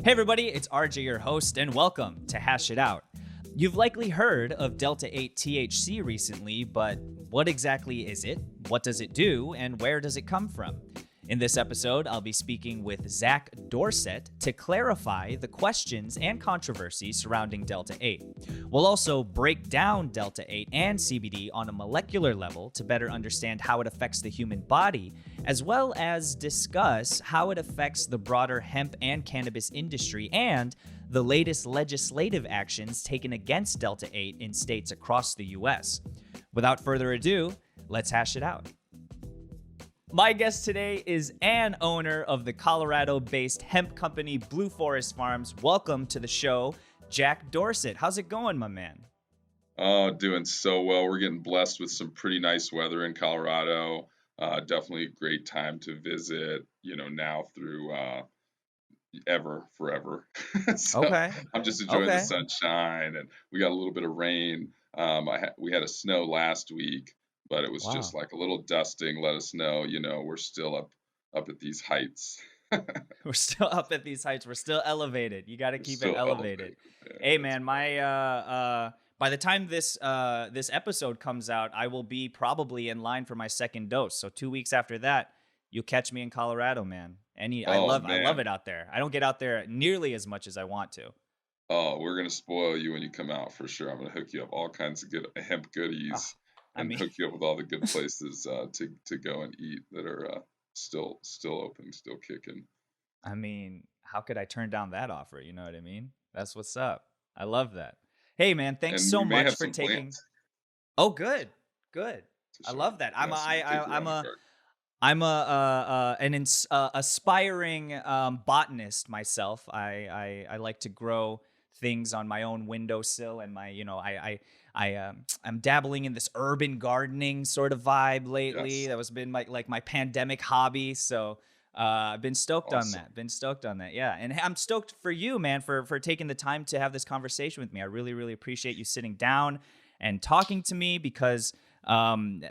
Hey everybody, it's RJ, your host, and welcome to Hash It Out. You've likely heard of Delta-8 THC recently, but what exactly is it? What does it do? And where does it come from? In this episode, I'll be speaking with Zach Dorsett to clarify the questions and controversies surrounding Delta-8. We'll also break down Delta-8 and CBD on a molecular level to better understand how it affects the human body, as well as discuss how it affects the broader hemp and cannabis industry and the latest legislative actions taken against Delta-8 in states across the US. Without further ado, let's hash it out. My guest today is an owner of the Colorado-based hemp company Blue Forest Farms. Welcome to the show, Jack Dorsett. How's it going, my man? Oh, doing so well. We're getting blessed with some pretty nice weather in Colorado. Definitely a great time to visit, now through forever. So Okay. I'm just enjoying the Okay. sunshine, and we got a little bit of rain. We had a snow last week, but it was just Wow. like a little dusting, let us know, we're still up at these heights. We're still up at these heights. We're still elevated. You got to We're keep it still elevated. elevated. Yeah, Hey, that's man, my by the time this episode comes out, I will be probably in line for my second dose. So 2 weeks after that, you'll catch me in Colorado, man. I oh love man. it out there. I don't get out there nearly as much as I want to. Oh, we're gonna spoil you when you come out for sure. I'm gonna hook you up all kinds of good hemp Ah, goodies I and mean, hook you up with all the good places to go and eat that are still open, still kicking. I mean, how could I turn down that offer? You know what I mean? That's what's up. I love that. Hey, man, thanks And so we may much have for some taking. plants Oh, good, good. to I show you. love that. Yeah, so we can take you around our garden. I'm an aspiring botanist myself. I like to grow things on my own windowsill, and I'm dabbling in this urban gardening sort of vibe lately. Yes, That was been my pandemic hobby. So I've been stoked on awesome. that. Been stoked on that. Yeah, and I'm stoked for you, man, for taking the time to have this conversation with me. I really appreciate you sitting down and talking to me because as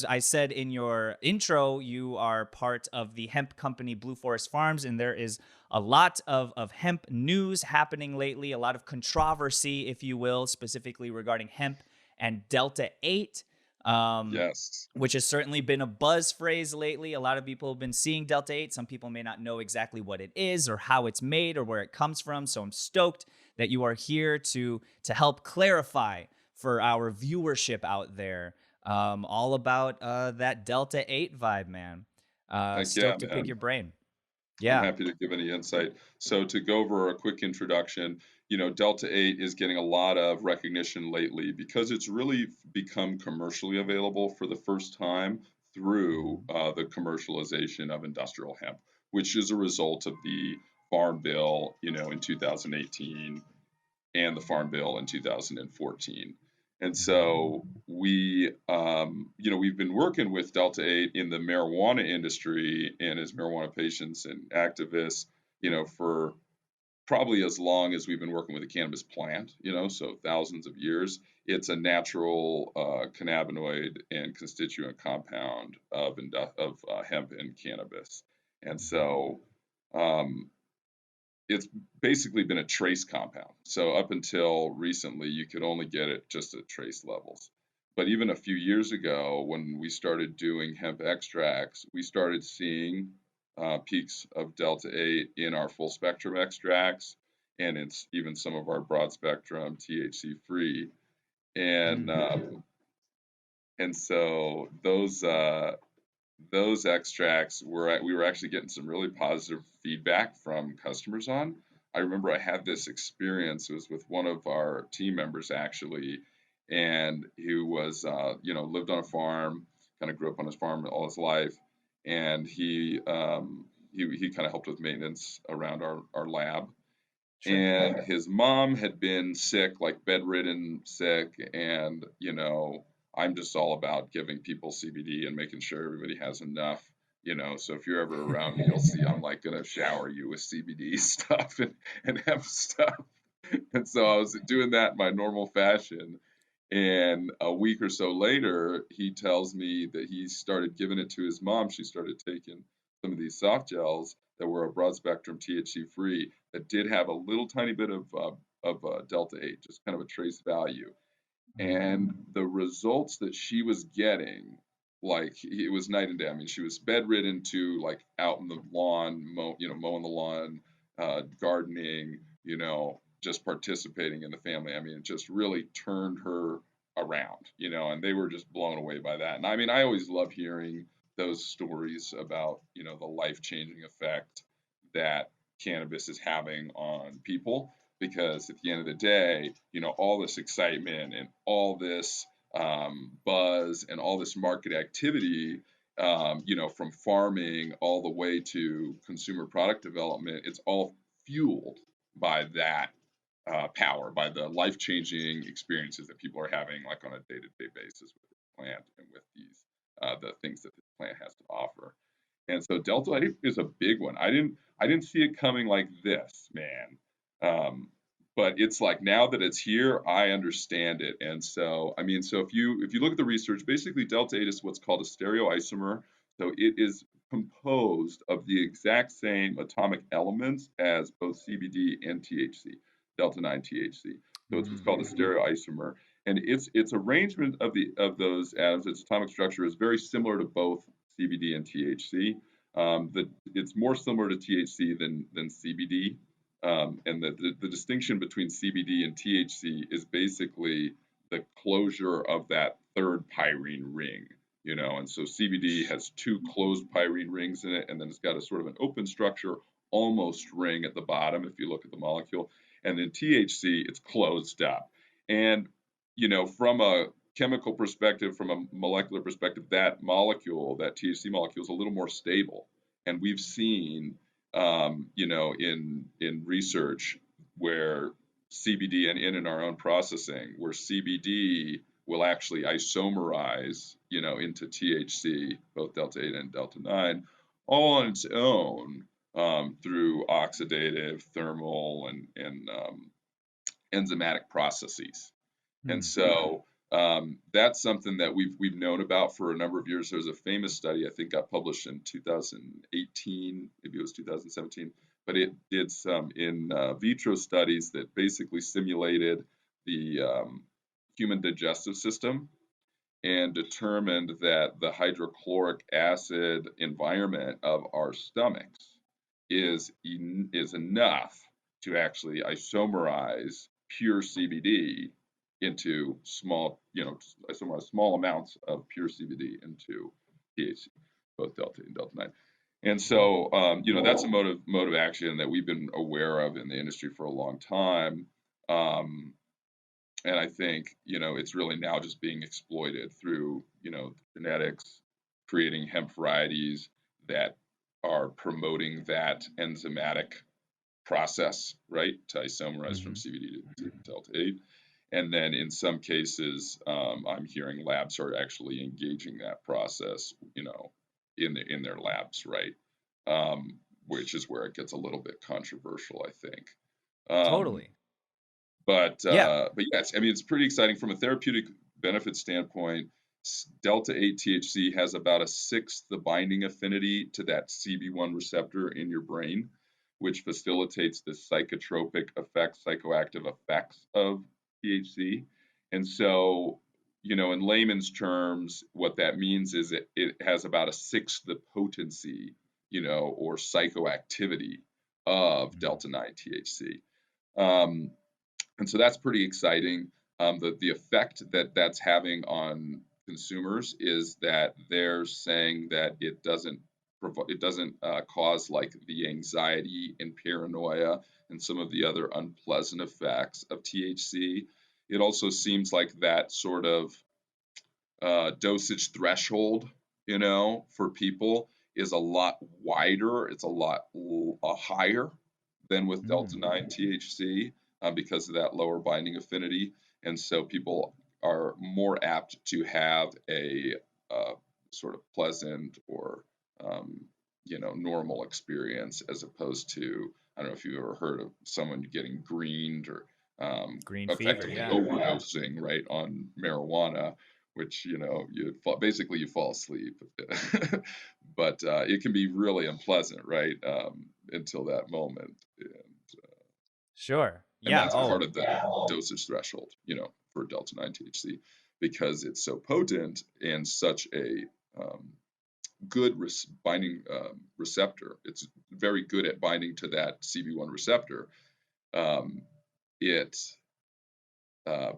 I said in your intro, you are part of the hemp company Blue Forest Farms, and there is a lot of hemp news happening lately, a lot of controversy, if you will, specifically regarding hemp and Delta-8, Yes. which has certainly been a buzz phrase lately. A lot of people have been seeing Delta-8. Some people may not know exactly what it is or how it's made or where it comes from. So I'm stoked that you are here to help clarify for our viewership out there, all about that Delta-8 vibe, man. Heck yeah, Stoked to pick man. your brain. I'm Yeah. happy to give any insight. So to go over a quick introduction, Delta-8 is getting a lot of recognition lately because it's really become commercially available for the first time through the commercialization of industrial hemp, which is a result of the Farm Bill, in 2018 and the Farm Bill in 2014. And so we've been working with Delta-8 in the marijuana industry and as marijuana patients and activists, for probably as long as we've been working with the cannabis plant, so thousands of years. It's a natural cannabinoid and constituent compound of hemp and cannabis. And so um, it's basically been a trace compound. So up until recently, you could only get it just at trace levels. But even a few years ago, when we started doing hemp extracts, we started seeing peaks of Delta-8 in our full spectrum extracts and it's even some of our broad spectrum THC free. And Mm. and so those extracts we were actually getting some really positive feedback from customers on. I remember I had this experience. It was with one of our team members actually, and who was lived on a farm, kind of grew up on his farm all his life, and he kind of helped with maintenance around our lab. Sure. And his mom had been sick, like bedridden sick, and I'm just all about giving people CBD and making sure everybody has enough. So if you're ever around me, you'll see I'm like gonna shower you with CBD stuff and hemp stuff. And so I was doing that in my normal fashion. And a week or so later, he tells me that he started giving it to his mom. She started taking some of these soft gels that were a broad spectrum THC free that did have a little tiny bit of Delta-8, just kind of a trace value. And the results that she was getting, like it was night and day. I mean, she was bedridden to like out in the lawn, mowing the lawn, gardening, just participating in the family. I mean, it just really turned her around, and they were just blown away by that. And I mean, I always love hearing those stories about, the life-changing effect that cannabis is having on people, because at the end of the day, all this excitement and all this buzz and all this market activity, from farming all the way to consumer product development, it's all fueled by that power, by the life-changing experiences that people are having, like on a day-to-day basis with the plant and with these the things that the plant has to offer. And so Delta-8 is a big one. I didn't see it coming like this, man. But it's like now that it's here, I understand it. And so, I mean, so if you look at the research, basically Delta-8 is what's called a stereoisomer. So it is composed of the exact same atomic elements as both CBD and THC, Delta-9 THC. So it's what's called a stereoisomer. And its arrangement of those atoms, its atomic structure is very similar to both CBD and THC. It's more similar to THC than CBD. And the distinction between CBD and THC is basically the closure of that third pyrene ring, and so CBD has two closed pyrene rings in it, and then it's got a sort of an open structure, almost ring at the bottom if you look at the molecule. And then THC, it's closed up. And, from a chemical perspective, from a molecular perspective, that THC molecule is a little more stable. And we've seen in research where CBD and in our own processing, where CBD will actually isomerize, into THC, both Delta-8 and Delta-9, all on its own through oxidative, thermal, and enzymatic processes. And so that's something that we've known about for a number of years. There's a famous study, I think got published in 2018, maybe it was 2017, but it did some in vitro studies that basically simulated the human digestive system and determined that the hydrochloric acid environment of our stomachs is enough to actually isomerize pure CBD into small amounts of pure CBD into THC, both Delta-8 and Delta-9. And so, that's a mode of action that we've been aware of in the industry for a long time. And I think, it's really now just being exploited through, genetics, creating hemp varieties that are promoting that enzymatic process, right, to isomerize from CBD to Delta-8. And then in some cases, I'm hearing labs are actually engaging that process, in their labs, right? Which is where it gets a little bit controversial, I think. Totally. But yes, I mean, it's pretty exciting from a therapeutic benefit standpoint. Delta-8 THC has about a sixth the binding affinity to that CB1 receptor in your brain, which facilitates the psychotropic effects, psychoactive effects of THC. And so, in layman's terms, what that means is it has about a sixth the potency, or psychoactivity of Delta-9 THC. And so that's pretty exciting. The effect that's having on consumers is that they're saying that it doesn't cause like the anxiety and paranoia and some of the other unpleasant effects of THC. It also seems like that sort of dosage threshold, for people is a lot wider. It's a lot higher than with Delta-9 THC because of that lower binding affinity. And so people are more apt to have a sort of pleasant or normal experience, as opposed to, I don't know if you've ever heard of someone getting greened or Green fever, effectively yeah. overdosing, right, on marijuana, which basically you fall asleep. But it can be really unpleasant, right? Until that moment, Sure. and Yeah. that's part Oh, of the dosage threshold, for Delta-9 THC, because it's so potent and such a good binding receptor. It's very good at binding to that CB1 receptor. It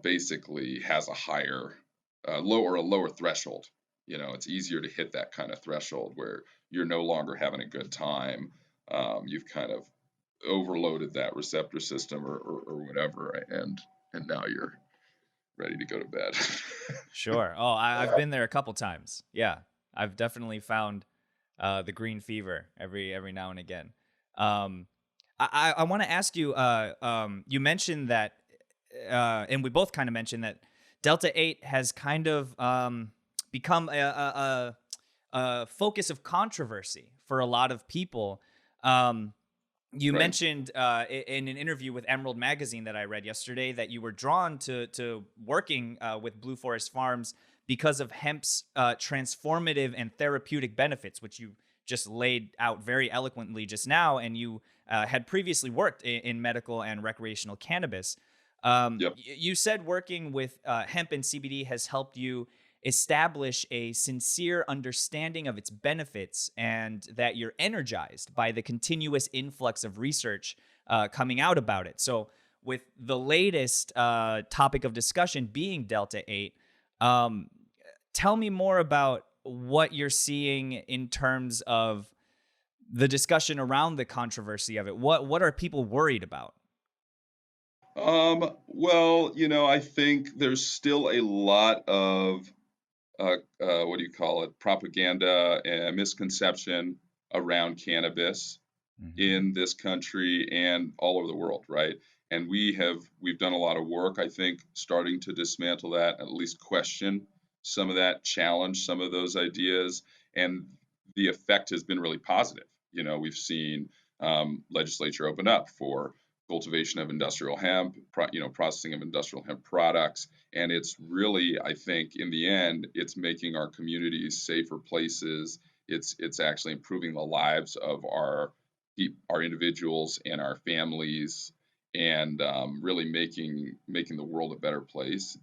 basically has a higher, a lower threshold. It's easier to hit that kind of threshold where you're no longer having a good time. You've kind of overloaded that receptor system or whatever, and now you're ready to go to bed. sure. Oh, I've been there a couple times. Yeah, I've definitely found the green fever every now and again. Um, I want to ask you. You mentioned that, and we both kind of mentioned that Delta-8 has kind of become a focus of controversy for a lot of people. You Right. mentioned in an interview with Emerald Magazine that I read yesterday that you were drawn to working with Blue Forest Farms because of hemp's transformative and therapeutic benefits, which you just laid out very eloquently just now. And you had previously worked in medical and recreational cannabis. Yep. You said working with hemp and CBD has helped you establish a sincere understanding of its benefits and that you're energized by the continuous influx of research coming out about it. So, with the latest topic of discussion being Delta-8, tell me more about what you're seeing in terms of the discussion around the controversy of it. What are people worried about? Well, I think there's still a lot of what do you call it, propaganda and misconception around cannabis Mhm. in this country and all over the world, right? And we've done a lot of work, I think, starting to dismantle that, at least question some of that, challenge some of those ideas, and the effect has been really positive. We've seen legislature open up for cultivation of industrial hemp, processing of industrial hemp products, and it's really, I think, in the end, it's making our communities safer places. It's actually improving the lives of our individuals and our families, and really making the world a better place.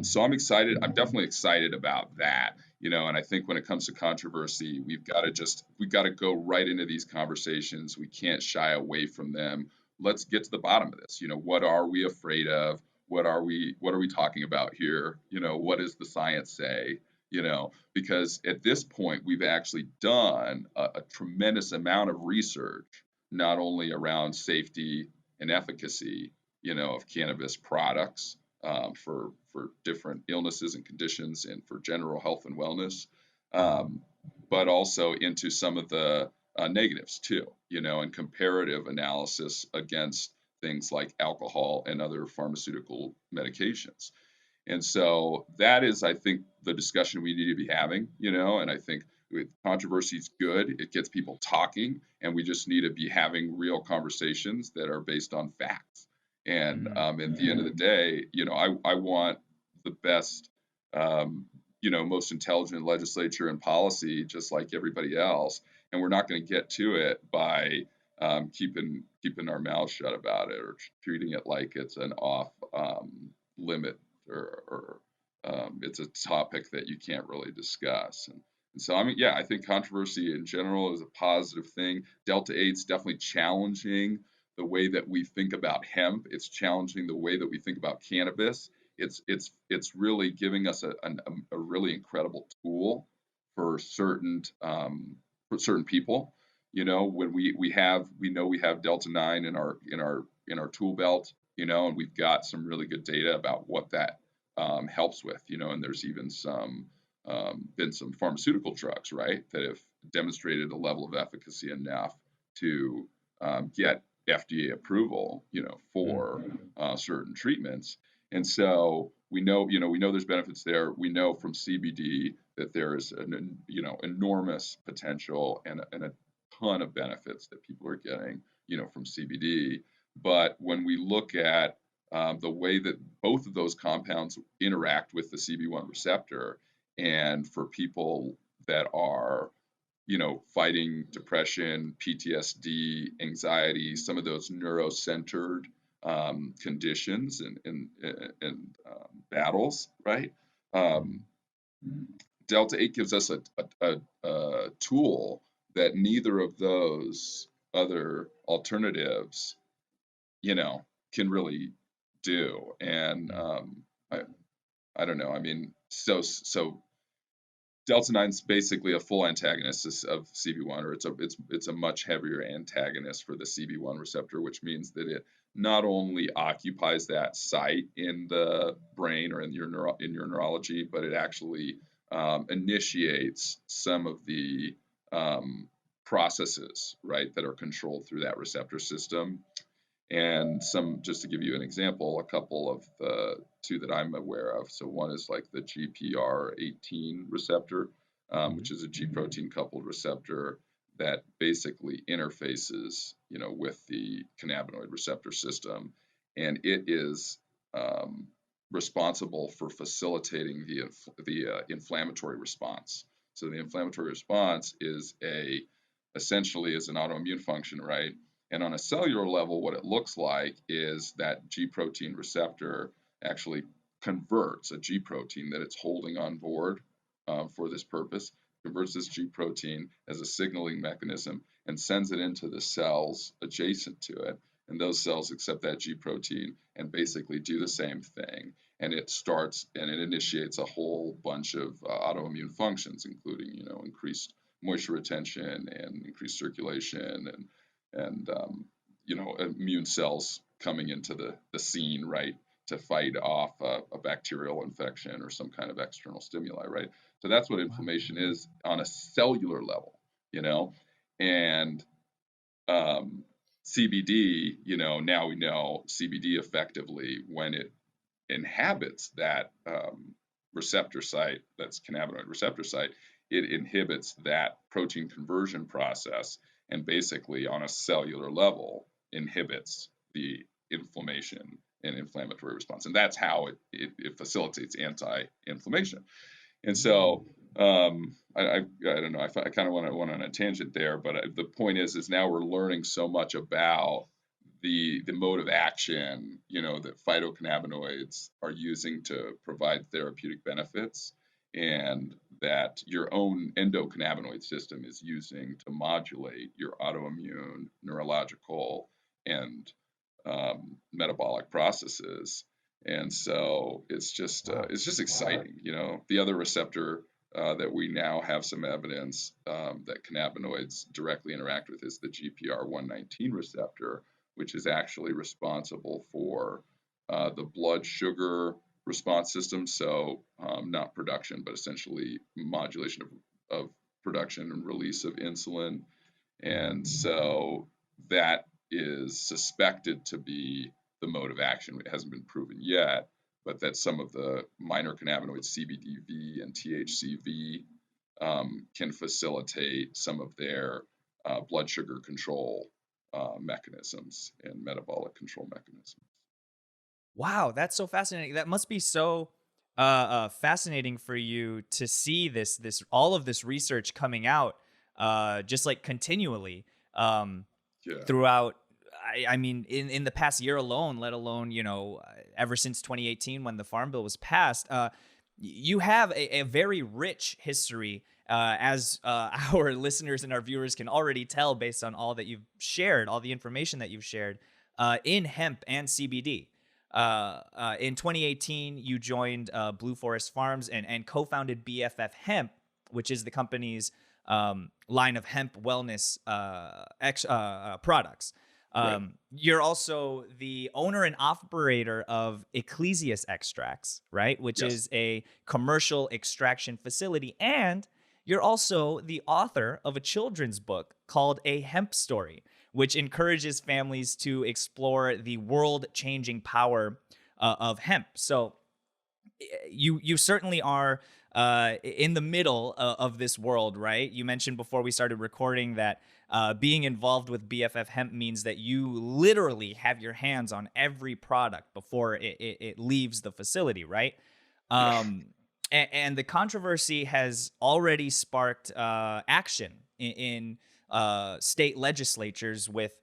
So I'm excited. I'm definitely excited about that. And I think when it comes to controversy, we've got to go right into these conversations. We can't shy away from them. Let's get to the bottom of this. What are we afraid of? What are we talking about here? What does the science say? Because at this point we've actually done a tremendous amount of research, not only around safety and efficacy, of cannabis products, for different illnesses and conditions and for general health and wellness, um, but also into some of the negatives too, and comparative analysis against things like alcohol and other pharmaceutical medications. And so that is, I think, the discussion we need to be having. And I think with controversy is good. It gets people talking, and we just need to be having real conversations that are based on facts. And Mhm. at the end of the day, I want the best, most intelligent legislature and policy, just like everybody else. And we're not going to get to it by keeping our mouths shut about it or treating it like it's an off limit, or it's a topic that you can't really discuss. And so, I mean, yeah, I think controversy in general is a positive thing. Delta-8's definitely challenging the way that we think about hemp. It's challenging the way that we think about cannabis. It's really giving us a really incredible tool for certain people. When we have Delta-9 in our tool belt, and we've got some really good data about what that helps with, and there's even been some pharmaceutical drugs, right, that have demonstrated a level of efficacy enough to get FDA approval, for certain treatments. And so we know there's benefits there. We know from CBD that there is an enormous potential and a ton of benefits that people are getting, from CBD. But when we look at the way that both of those compounds interact with the CB1 receptor. And for people that are, fighting depression, PTSD, anxiety, some of those neurocentered conditions and battles, right? Delta-8 gives us a tool that neither of those other alternatives, can really do. And I don't know. I mean, so Delta-9 is basically a full antagonist of CB1, or it's a much heavier antagonist for the CB1 receptor, which means that it not only occupies that site in the brain or in your neurology, but it actually initiates some of the processes, right, that are controlled through that receptor system. And just to give you an example, a couple of the two that I'm aware of. So one is like the GPR18 receptor, which is a G protein coupled receptor that basically interfaces, with the cannabinoid receptor system, and it is responsible for facilitating the inflammatory response. So the inflammatory response is essentially an autoimmune function, right? And on a cellular level, what it looks like is that G protein receptor actually converts a G protein that it's holding on board for this purpose, converts this G protein as a signaling mechanism and sends it into the cells adjacent to it. And those cells accept that G protein and basically do the same thing. And it initiates a whole bunch of autoimmune functions, including, increased moisture retention and increased circulation and immune cells coming into the scene, right, to fight off a bacterial infection or some kind of external stimuli, right? So that's what inflammation is on a cellular level, and CBD, now we know CBD effectively, when it inhabits that receptor site, that's cannabinoid receptor site, it inhibits that protein conversion process and basically on a cellular level inhibits the inflammation and inflammatory response. And that's how it facilitates anti-inflammation. And so I don't know, I kind of went on a tangent there, but the point is now we're learning so much about the mode of action, that phytocannabinoids are using to provide therapeutic benefits, and that your own endocannabinoid system is using to modulate your autoimmune, neurological, and metabolic processes. And so it's just exciting. The other receptor that we now have some evidence that cannabinoids directly interact with is the GPR119 receptor, which is actually responsible for the blood sugar response system. So not production, but essentially modulation of production and release of insulin. And so that is suspected to be the mode of action. It hasn't been proven yet, but that some of the minor cannabinoids, CBDV and THCV, can facilitate some of their blood sugar control mechanisms and metabolic control mechanisms. Wow, that's so fascinating. That must be so fascinating for you to see this all of this research coming out just like continually throughout. I mean, in the past year alone, let alone, ever since 2018 when the Farm Bill was passed, you have a very rich history, as our listeners and our viewers can already tell based on all that you've shared, all the information that you've shared in hemp and CBD. In 2018, you joined Blue Forest Farms and co-founded BFF Hemp, which is the company's line of hemp wellness products. Right. You're also the owner and operator of Ecclesias Extracts, right? Which Yes. is a commercial extraction facility. And you're also the author of a children's book called A Hemp Story, which encourages families to explore the world-changing power of hemp. So you certainly are in the middle of this world, right? You mentioned before we started recording that being involved with BFF Hemp means that you literally have your hands on every product before it leaves the facility, right? Yeah. And the controversy has already sparked action in state legislatures with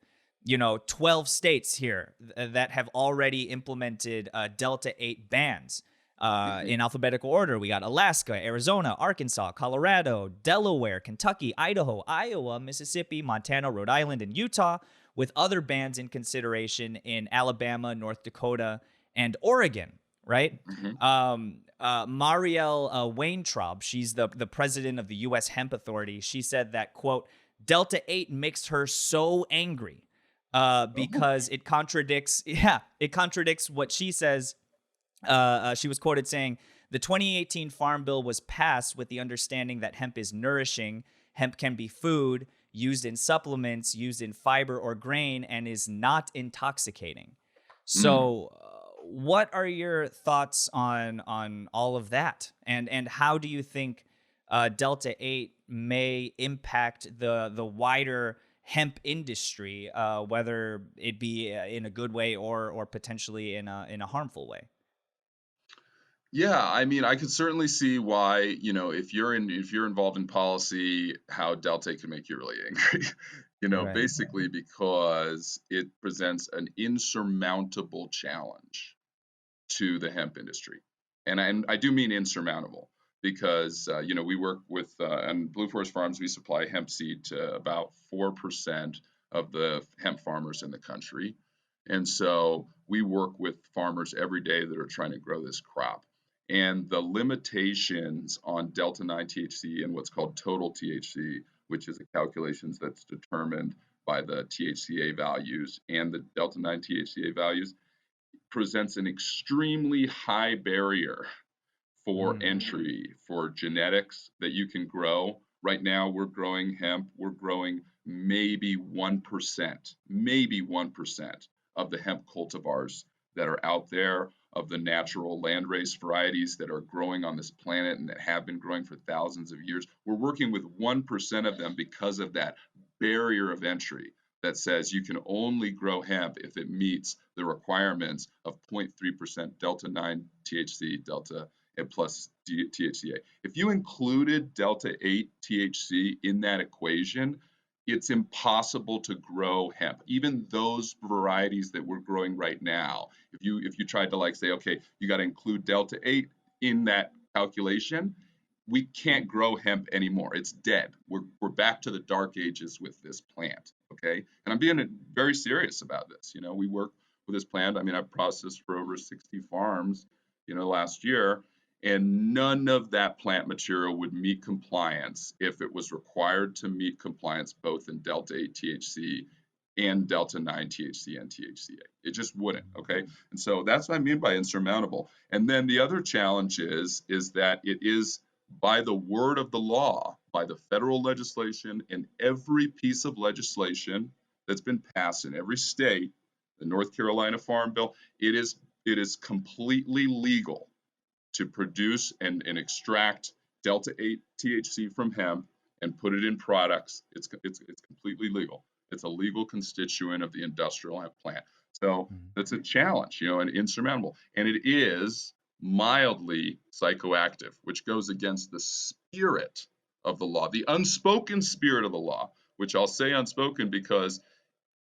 12 states here that have already implemented Delta-8 bans. In alphabetical order, we got Alaska, Arizona, Arkansas, Colorado, Delaware, Kentucky, Idaho, Iowa, Mississippi, Montana, Rhode Island, and Utah, with other bans in consideration in Alabama, North Dakota, and Oregon, right? Mhm. Marielle Weintraub, she's the president of the U.S. Hemp Authority. She said that, quote, Delta-8 makes her so angry Oh. because it contradicts what she says. She was quoted saying, the 2018 Farm Bill was passed with the understanding that hemp is nourishing. Hemp can be food, used in supplements, used in fiber or grain, and is not intoxicating. Mm. So, what are your thoughts on all of that, and how do you think Delta-8 may impact the wider hemp industry, whether it be in a good way or potentially in a harmful way? Yeah, I mean, I could certainly see why, if you're involved in policy, how Delta can make you really angry. Right. Basically because it presents an insurmountable challenge to the hemp industry. And I do mean insurmountable because we work with on Blue Forest Farms, we supply hemp seed to about 4% of the hemp farmers in the country. And so we work with farmers every day that are trying to grow this crop. And the limitations on Delta-9 THC and what's called total THC, which is a calculations that's determined by the THCA values and the Delta-9 THCA values, presents an extremely high barrier for Mm. entry for genetics that you can grow. Right now, we're growing hemp, we're growing maybe 1% of the hemp cultivars that are out there, of the natural landrace varieties that are growing on this planet and that have been growing for thousands of years. We're working with 1% of them because of that barrier of entry that says you can only grow hemp if it meets the requirements of 0.3% delta 9 THC, delta and plus THCA. If you included Delta-8 THC in that equation, it's impossible to grow hemp. Even those varieties that we're growing right now, if you tried to say, okay, you got to include Delta-8 in that calculation, we can't grow hemp anymore. It's dead. We're back to the dark ages with this plant. Okay, and I'm being very serious about this. We work with this plant. I mean, I've processed for over 60 farms, last year, and none of that plant material would meet compliance if it was required to meet compliance both in Delta-8 THC and Delta-9 THC and THCA. It just wouldn't, okay? And so that's what I mean by insurmountable. And then the other challenge is that it is by the word of the law, by the federal legislation and every piece of legislation that's been passed in every state, the North Carolina Farm Bill, it is completely legal to produce and extract Delta-8 THC from hemp and put it in products. It's completely legal. It's a legal constituent of the industrial hemp plant. So that's a challenge, and insurmountable. And it is mildly psychoactive, which goes against the spirit of the law, the unspoken spirit of the law, which I'll say unspoken because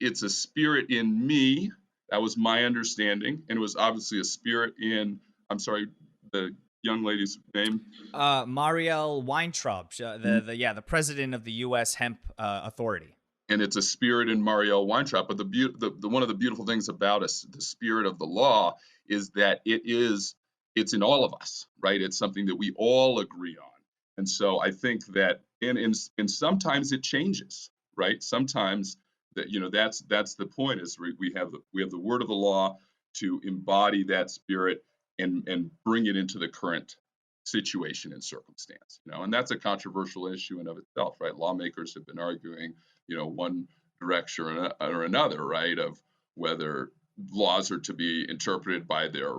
it's a spirit in me. That was my understanding. And it was obviously a spirit in, I'm sorry, the young lady's name. Marielle Weintraub, the president of the U.S. Hemp Authority. And it's a spirit in Marielle Weintraub. But the one of the beautiful things about us, the spirit of the law, is that it's in all of us, right? It's something that we all agree on. And so I think that, and sometimes it changes, right? Sometimes that's the point, is we have the word of the law to embody that spirit and bring it into the current situation and circumstance, and that's a controversial issue in of itself, right? Lawmakers have been arguing, one direction or another, right, of whether laws are to be interpreted by their,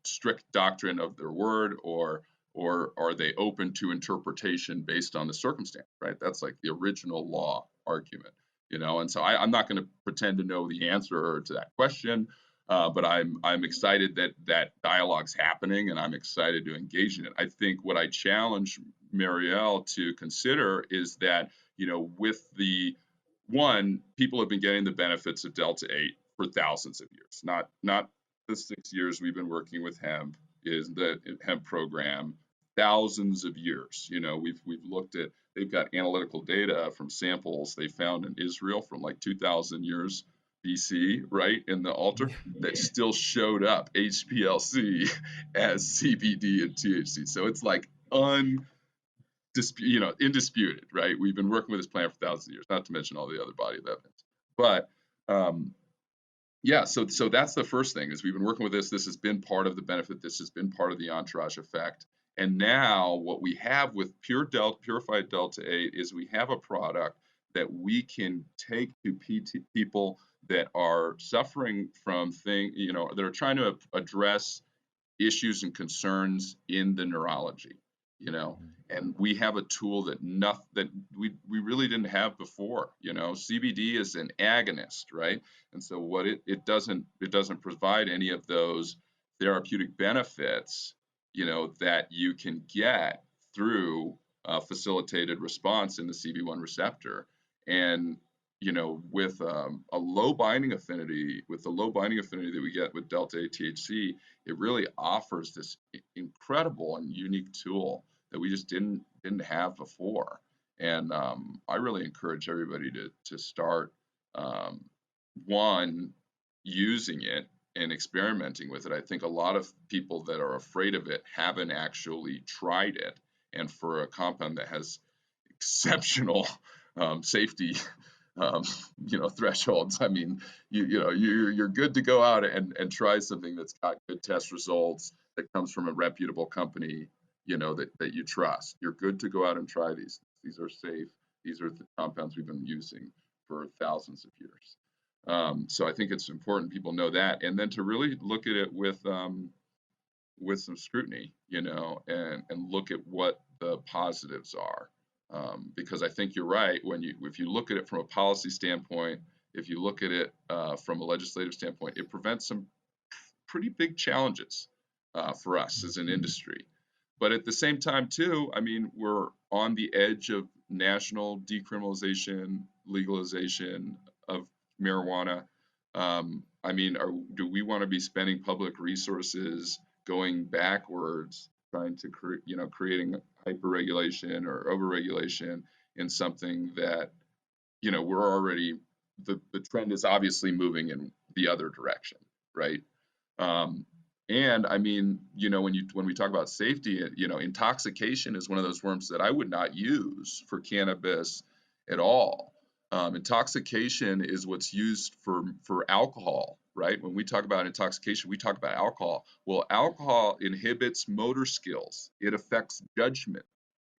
strict doctrine of their word, or or are they open to interpretation based on the circumstance, right? That's like the original law argument, and so I'm not going to pretend to know the answer to that question, but I'm excited that that dialogue's happening, and I'm excited to engage in it. I think what I challenge Marielle to consider is that, with the one, people have been getting the benefits of Delta-8 for thousands of years, not the 6 years we've been working with hemp, is the hemp program, thousands of years. We've looked at, they've got analytical data from samples they found in Israel from like 2,000 years BC, right, in the altar, that still showed up HPLC as CBD and THC. So it's like indisputed, right? We've been working with this plant for thousands of years, not to mention all the other body of evidence. But yeah, so that's the first thing, is we've been working with this. This has been part of the benefit. This has been part of the entourage effect. And now what we have with purified Delta-8 is we have a product that we can take to people that are suffering from that are trying to address issues and concerns in the neurology, and we have a tool that we really didn't have before. CBD is an agonist, right? And so what it doesn't provide any of those therapeutic benefits, that you can get through facilitated response in the CB1 receptor. And with a low binding affinity, that we get with Delta-8 THC, it really offers this incredible and unique tool that we just didn't have before. And I really encourage everybody to start using it and experimenting with it. I think a lot of people that are afraid of it haven't actually tried it. And for a compound that has exceptional safety thresholds, I mean, you're good to go out and try something that's got good test results, that comes from a reputable company, that you trust. You're good to go out and try these. These are safe. These are the compounds we've been using for thousands of years. So I think it's important people know that, and then to really look at it with some scrutiny, and look at what the positives are. Because I think you're right, if you look at it from a policy standpoint, if you look at it from a legislative standpoint, it prevents some pretty big challenges for us as an industry. But at the same time, too, I mean, we're on the edge of national decriminalization, legalization of marijuana. I mean, do we want to be spending public resources going backwards, trying to creating hyper-regulation or over-regulation in something that, we're already, the trend is obviously moving in the other direction, right? And I mean, when we talk about safety, intoxication is one of those worms that I would not use for cannabis at all. Intoxication is what's used for alcohol, right? When we talk about intoxication, we talk about alcohol. Well, alcohol inhibits motor skills. It affects judgment.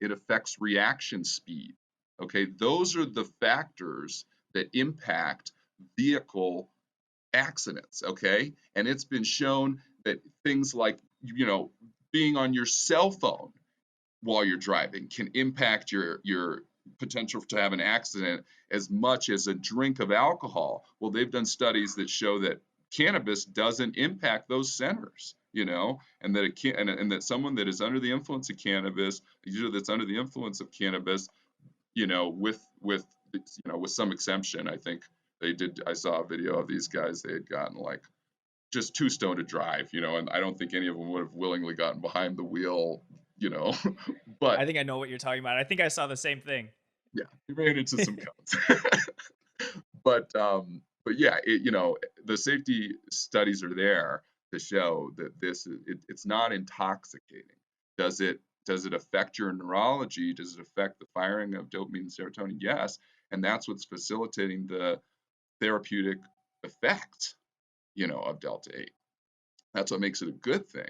It affects reaction speed. Okay, those are the factors that impact vehicle accidents. Okay, and it's been shown that things like, being on your cell phone while you're driving can impact your potential to have an accident as much as a drink of alcohol. Well, they've done studies that show that cannabis doesn't impact those centers, and that and that someone that is under the influence of cannabis, usually that's under the influence of cannabis, with some exemption, I think I saw a video of these guys, they had gotten like just too stoned to drive, and I don't think any of them would have willingly gotten behind the wheel, but I think I know what you're talking about. I think I saw the same thing. Yeah, we ran into some cones. but yeah, the safety studies are there to show that it's not intoxicating. Does it affect your neurology? Does it affect the firing of dopamine and serotonin? Yes, and that's what's facilitating the therapeutic effect, of Delta-8. That's what makes it a good thing.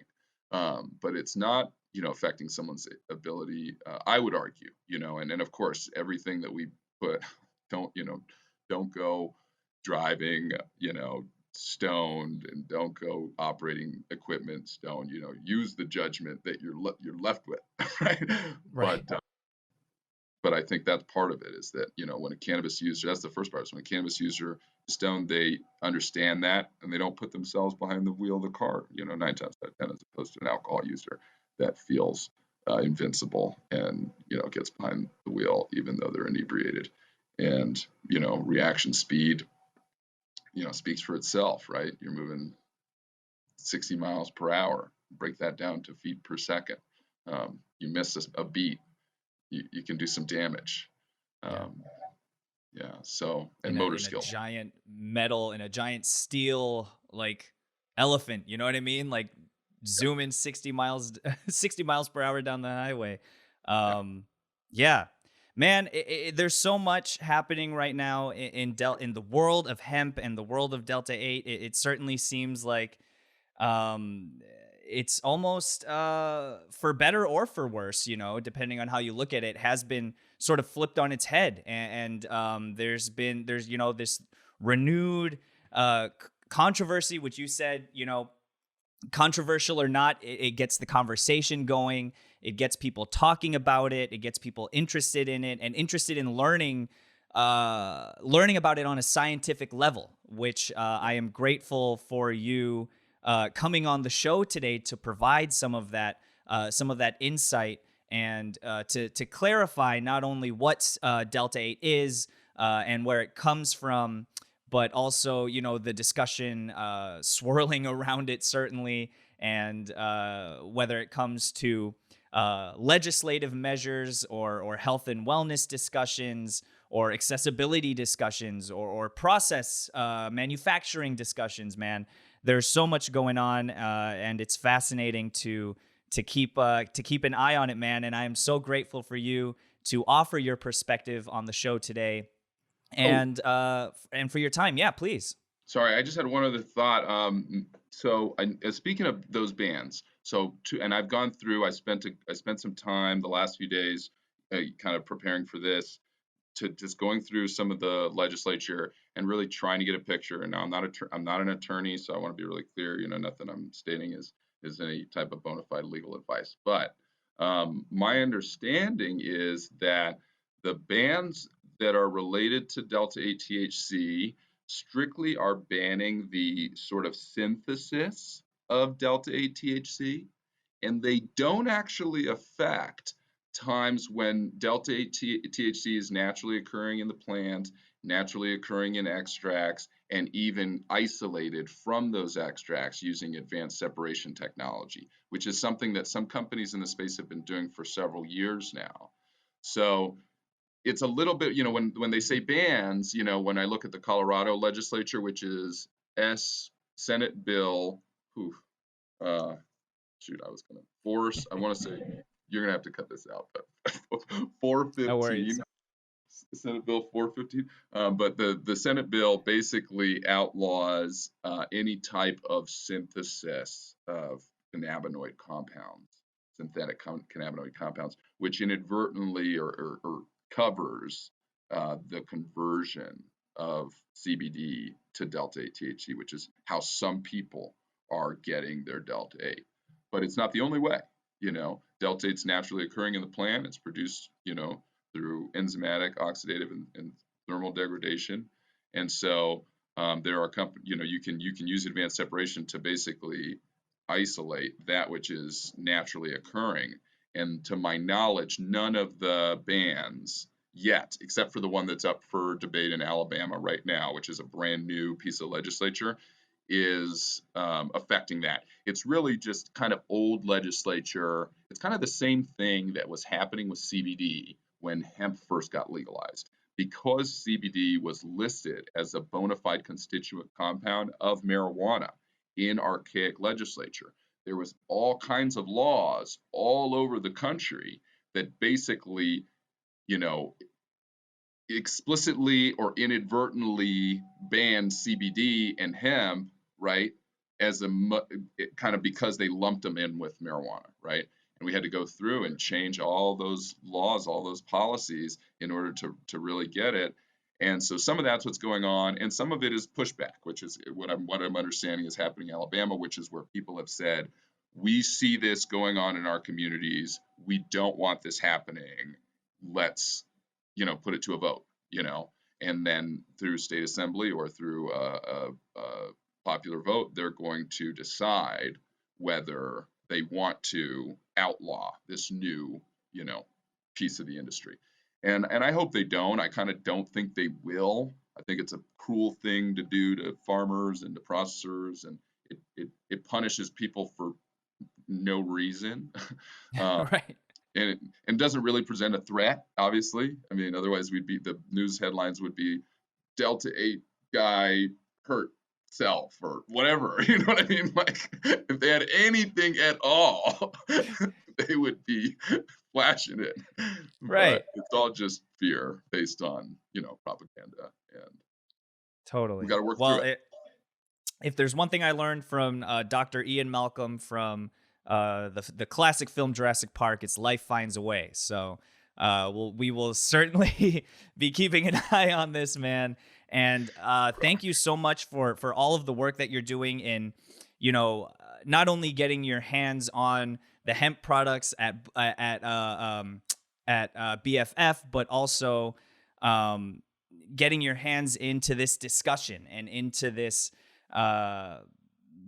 But it's not, affecting someone's ability, I would argue, and of course, everything that we put, don't go driving, stoned, and don't go operating equipment stoned. Use the judgment that you're left with, right? Right. But I think that's part of it, is that, when a cannabis user, that's the first part, is when a cannabis user is stoned, they understand that, and they don't put themselves behind the wheel of the car, 9 times out of 10, as opposed to an alcohol user that feels invincible and, gets behind the wheel even though they're inebriated. And, reaction speed, speaks for itself, right? You're moving 60 miles per hour, break that down to feet per second. You miss a beat, you can do some damage. So, and motor skill. In a giant metal, in a giant steel, like elephant, you know what I mean? Like zooming 60 miles per hour down the highway. Yeah, man, there's so much happening right now in the world of hemp and the world of Delta-8. It certainly seems like it's almost for better or for worse, depending on how you look at it, has been sort of flipped on its head. And there's this renewed controversy, which you said, controversial or not, it gets the conversation going. It gets people talking about it. It gets people interested in it and interested in learning about it on a scientific level, which I am grateful for you coming on the show today to provide some of that insight and to clarify not only what Delta-8 is and where it comes from, but also, the discussion swirling around it, certainly, and whether it comes to legislative measures or health and wellness discussions or accessibility discussions or process manufacturing discussions, man. There's so much going on, and it's fascinating to keep an eye on it, man. And I am so grateful for you to offer your perspective on the show today, and for your time. Yeah, please. Sorry, I just had one other thought. Speaking of those bans, and I've gone through. I spent some time the last few days, kind of preparing for this, to just going through some of the legislature and really trying to get a picture. And now I'm not an attorney, so I want to be really clear. Nothing I'm stating is any type of bona fide legal advice. But my understanding is that the bans that are related to Delta-8 THC strictly are banning the sort of synthesis of Delta-8 THC, and they don't actually affect times when Delta-8 THC is naturally occurring in the plant, naturally occurring in extracts, and even isolated from those extracts using advanced separation technology, which is something that some companies in the space have been doing for several years now. So it's a little bit, when they say bans, when I look at the Colorado legislature, which is Senate Bill, I was going to force, I want to say, you're going to have to cut this out, but 415. No worries. Senate Bill 415. But the Senate bill basically outlaws any type of synthesis of cannabinoid compounds, synthetic cannabinoid compounds, which inadvertently or covers the conversion of CBD to Delta-8 THC, which is how some people are getting their Delta-8. But it's not the only way. Delta-8's naturally occurring in the plant. It's produced, through enzymatic, oxidative, and thermal degradation. And so there are you can use advanced separation to basically isolate that which is naturally occurring. And to my knowledge, none of the bans yet, except for the one that's up for debate in Alabama right now, which is a brand new piece of legislature, is affecting that. It's really just kind of old legislature. It's kind of the same thing that was happening with CBD when hemp first got legalized. Because CBD was listed as a bona fide constituent compound of marijuana in archaic legislature, there was all kinds of laws all over the country that basically, explicitly or inadvertently banned CBD and hemp, right, as kind of because they lumped them in with marijuana, right? And we had to go through and change all those laws, all those policies in order to really get it. And so some of that's what's going on, and some of it is pushback, which is what I'm understanding is happening in Alabama, which is where people have said, we see this going on in our communities. We don't want this happening. Let's, put it to a vote, and then through state assembly or through a popular vote, they're going to decide whether they want to outlaw this new, piece of the industry. And I hope they don't. I kind of don't think they will. I think it's a cruel thing to do to farmers and to processors, and it punishes people for no reason. Right. And doesn't really present a threat, obviously. I mean, otherwise the news headlines would be Delta-8 guy hurt self or whatever. You know what I mean? Like, if they had anything at all, they would be flashing it. Right. But it's all just fear based on, propaganda. And totally. we got to work through it. If there's one thing I learned from Dr. Ian Malcolm from the classic film Jurassic Park, it's life finds a way. So we will certainly be keeping an eye on this, man. And thank you so much for all of the work that you're doing in, not only getting your hands on the hemp products at BFF, but also getting your hands into this discussion and into this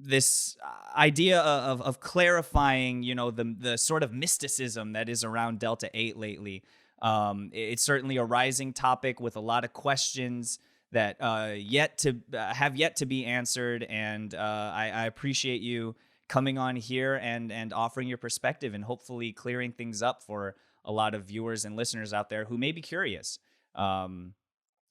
this idea of clarifying, the sort of mysticism that is around Delta-8 lately. It's certainly a rising topic with a lot of questions that have yet to be answered, and I appreciate you coming on here and offering your perspective and hopefully clearing things up for a lot of viewers and listeners out there who may be curious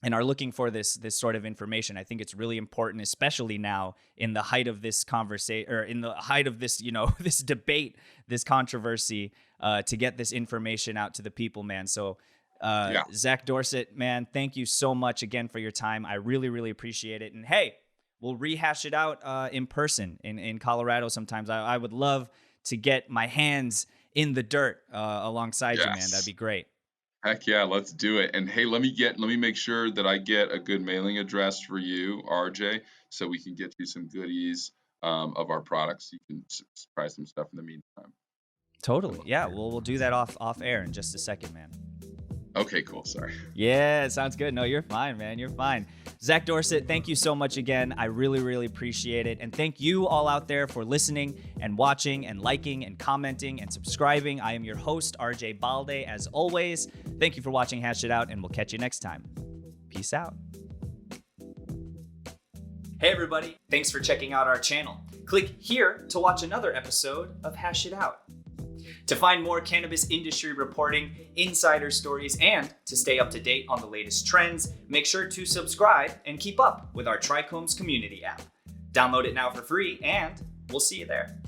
and are looking for this sort of information. I think it's really important, especially now in the height of this conversation, or in the height of this, this debate, this controversy, to get this information out to the people, man. So Zach Dorsett, man, thank you so much again for your time. I really, really appreciate it. And hey, we'll rehash it out in person in Colorado sometimes. I would love to get my hands in the dirt alongside you, man. That'd be great. Heck yeah, let's do it. And hey, let me make sure that I get a good mailing address for you, RJ, so we can get you some goodies of our products. You can try some stuff in the meantime. Totally. Yeah, we'll do that off air in just a second, man. Okay, cool. Sorry. Yeah, it sounds good. No, you're fine, man. You're fine. Zach Dorsett, thank you so much again. I really, really appreciate it. And thank you all out there for listening and watching and liking and commenting and subscribing. I am your host, RJ Balde, as always. Thank you for watching Hash It Out, and we'll catch you next time. Peace out. Hey, everybody. Thanks for checking out our channel. Click here to watch another episode of Hash It Out. To find more cannabis industry reporting, insider stories, and to stay up to date on the latest trends, make sure to subscribe and keep up with our Trichomes community app. Download it now for free, and we'll see you there.